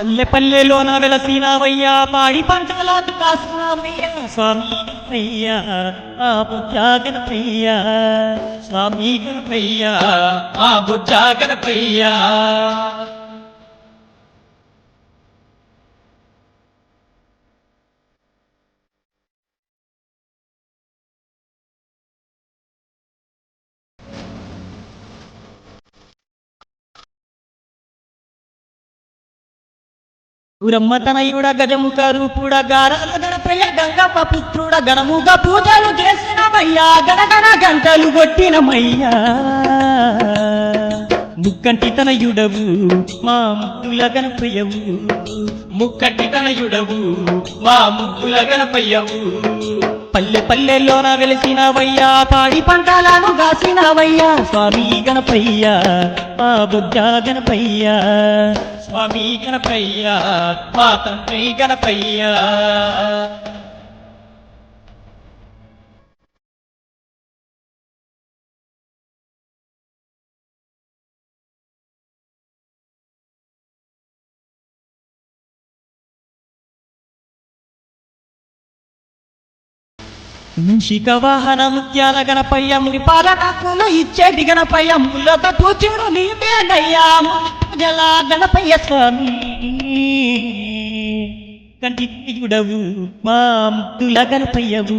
పల్లె పల్లెలోన వెలసినవయ్యా పాడి పంటలను కాసినవయ్యా స్వామి గణపయ్యా ఆ బుజ్జా గణపయ్యా స్వామి గణపయ్యా ఆ బుజ్జా గణపయ్యా ఊరమ్మ తనయుడ గజముఖ రూపుడ గారాల గణపయ్య గంగమ్మ పుత్రుడ గణముగా పూజలు చేసినమయ్యా గణగణ గంటలు కొట్టినమయ్యా ముక్కంటి తనయుడవు మా ముద్దుల గణపయ్యవు ముక్కంటి తనయుడవు మా ముద్దుల గణపయ్యవు పల్లె పల్లెల్లోన వెలిసినవయ్యా పాడి పంటలను కాసినవయ్యా స్వామి గణపయ్యా మా బుజ్జా గణపయ్యా స్వామి గణపయ్యా మా తండ్రి గణపయ్యా శిఖ వాహన ముత్యాల గణపయ్య మురిపాల కాకులు ఇచ్చేటి గణపయ్య ముళ్ళతో కూర్చుడు నీవేనయ్యా జల గణపయ్య స్వామి కంటియుడవు మా ముద్దుల గణపయ్యవు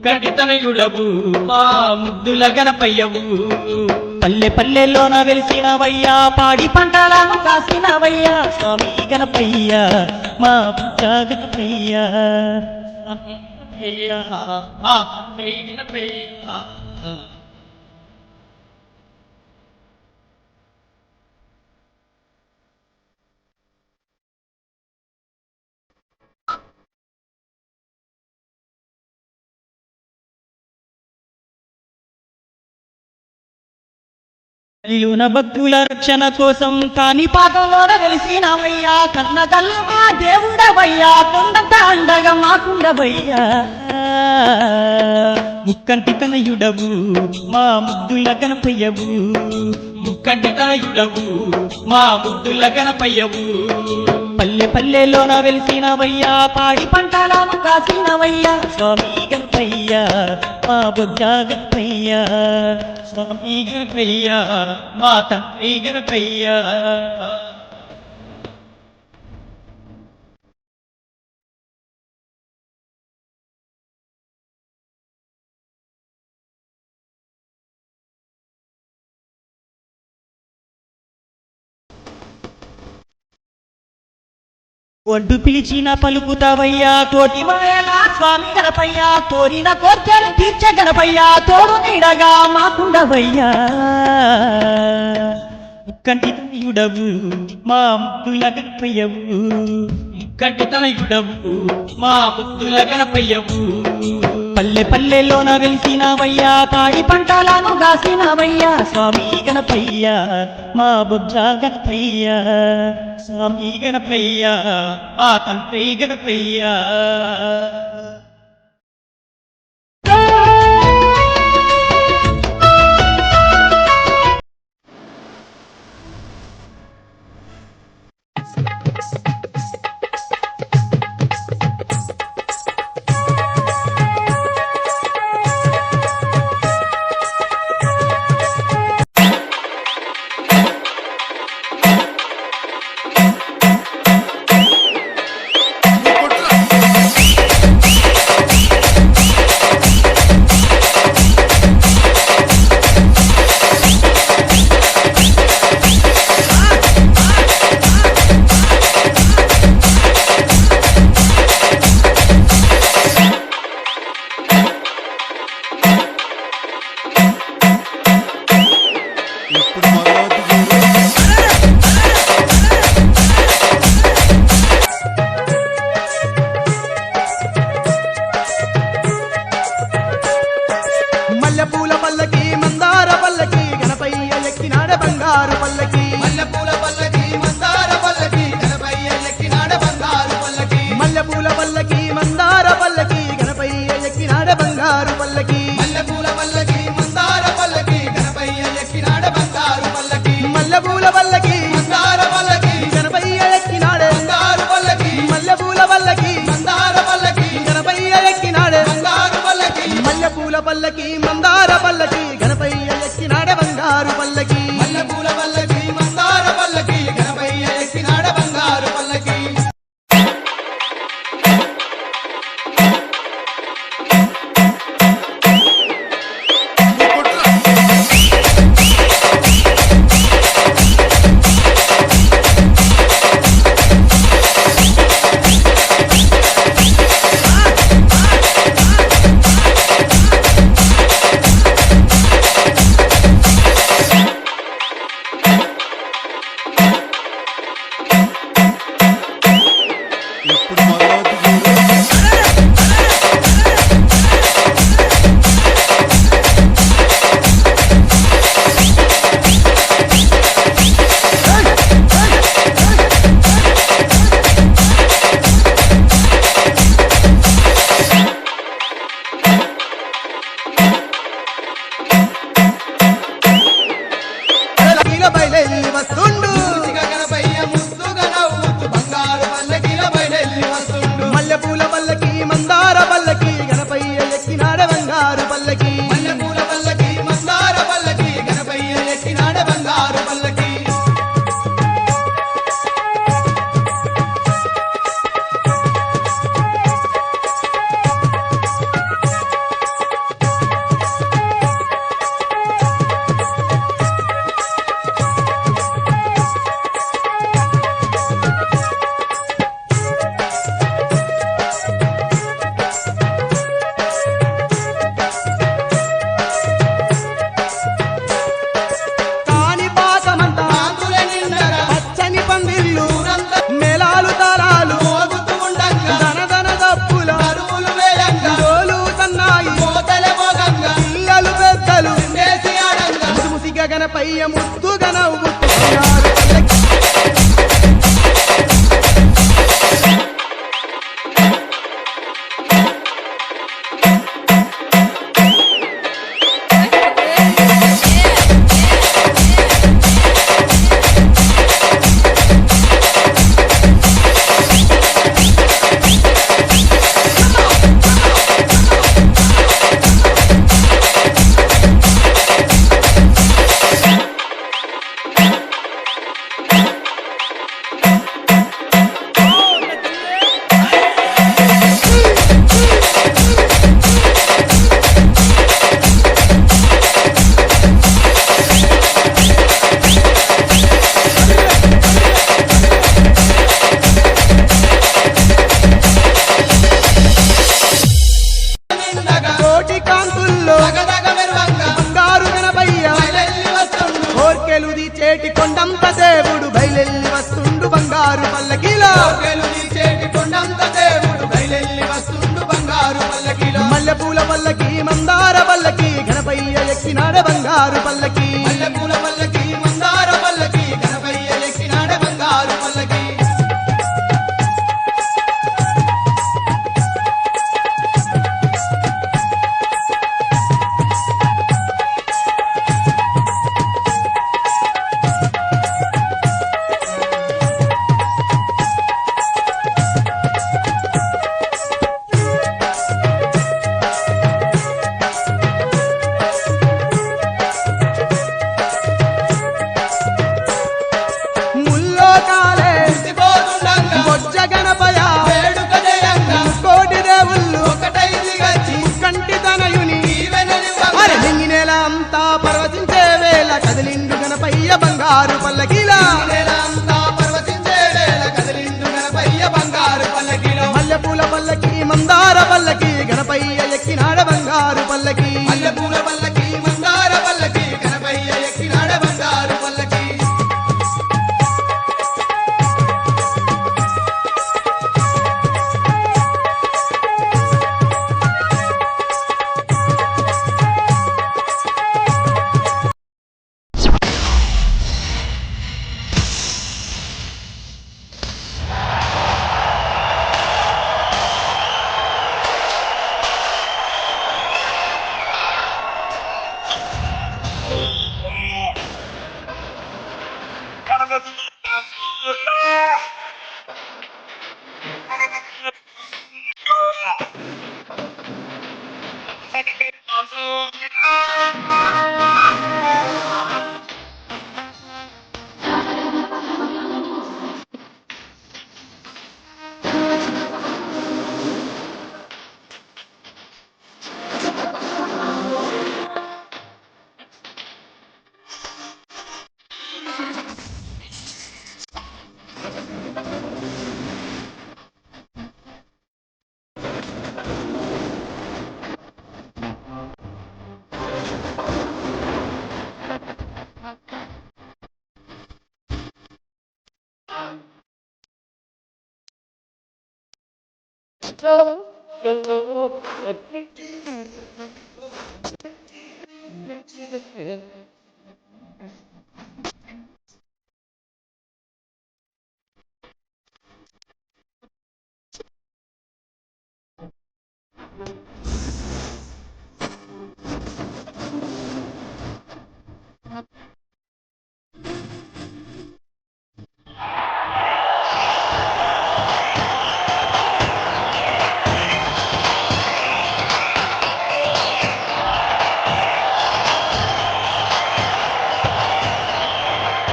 కంటితనయుడవు మా ముద్దుల గణపయ్యవు పల్లె పల్లెల్లోన వెలిసినవయ్యా పాడి పంటలను కాసినవయ్యా స్వామి గణపయ్య మా బుజ్జ గణపయ్య కలియున భక్తుల రక్షణ కోసం కాని పాకంలోన వెలిసినవయ్యా కన్న కల్లమా దేవుడవయ్యా కొండంత అండగా మాకుండవయ్యా ముక్కంటి తనయుడవు మా ముద్దుల గణపయ్యవు ముక్కంటి తనయుడవు మా ముద్దుల గణపయ్యవు పల్లె పల్లెలోన వెలిసినవయ్యా పాడి పంటలను కాసినవయ్యా స్వామి గణపయ్యా మా బుజ్జా గణపయ్యా స్వామి గణపయ్యా మా తండ్రి గణపయ్యా ఒడ్డు పిలిచిన పలుకుతావయ్యా కోటి మాయలా స్వామి గణపయ్యా కోరిన కోర్కెలు తీర్చ గణపయ్యా తోడు నీడగా మాకుండవయ్యా ముక్కంటి తనయుడవు మా ముద్దుల గణపయ్యవు ముక్కంటి తనయుడవు మా ముద్దుల గణపయ్యవు పల్లె పల్లెల్లోన వెలిసినవయ్యా పాడి పంటలను కాసినవయ్యా స్వామి గణపయ్యా మా బుజ్జా గణపయ్యా స్వామి గణపయ్యా మా తండ్రి గణపయ్యా మందార పల్లకి గణపయ్య ఎక్కినాడ బంగారు పల్లకి మల్లెపూల పల్లకి మందార పల్లకి గణపయ్య ఎక్కినాడ బంగారు పల్లకి ఇప్పుడు మొదలవుతుంది పల్లకీల బయలెల్లి వస్తుండు ముద్దుగా గణపయ్య ముద్దుగా నవ్వుతూ బంగారు పల్లకిల బయలెల్లి వస్తుండు మల్లెపూల పల్లకి మందార పల్లకి గణపయ్య ఎక్కినాడ బంగారు పల్లకి మల్లెపూల పల్లకి మందార పల్లకి గణపయ్య ఎక్కినాడ బంగారు పల్లకి కాని పాకమంతా కాంతుల నిండగా పచ్చని పందిళ్ళు ఊరంతా మేళాలు తాళాలు మోగుతూ ఉండంగా ధనధన దప్పుల అరువులు వేయంగా డోలు సన్నాయి కోతలే మోగంగా పిల్లలు పెద్దలు వేసి ఆడంగా ముసిగా గణపయ్య ముద్దుగా నవ్వుతూ బంగారు పల్లకి నిండగా కోటి కాంతుల్లో దగదగ మెరువంగా బంగారు గణపయ్య బయలెల్లి వస్తుండు కోర్కెలుది చేటి కొండంత దేవుడు బయలెల్లి వస్తుండు బంగారు పల్లకిలో కోర్కెలు తీసేటి కొండంత దేవుడు బయలెల్లి వస్తుండు బంగారు పల్లకిలో మల్లెపూల పల్లకి మందార పల్లకి గణపయ్య ఎక్కినాడ బంగారు పల్లకి మల్లెపూల పల్లకి మందార పల్లకి గణపయ్య ఎక్కినాడ బంగారు పల్లకి ముల్లో కాలే మురిసిపోతుండంగా బొజ్జ గణపయ వేడుక జయంగా కోటి దేవుళ్ళు ఒకటై దిగచ్చి కంటి తనయుని దీవెనలివ్వంగా అరే నింగి నేల అంతా పర్వతించే వేళ కదిలిండు గణపయ్య బంగారు పల్లకిలా నేలంతా పర్వతించే వేళ కదిలిండు గణపయ్య బంగారు పల్లకిలో మల్లెపూల పల్లకి మందార పల్లకి గణపయ్య ఎక్కినాడ బంగారు పల్లకి మల్లెపూల పల్లకి మందార పల్లకి గణపయ్య ఎక్కినాడ బంగారు పల్లకి Oh,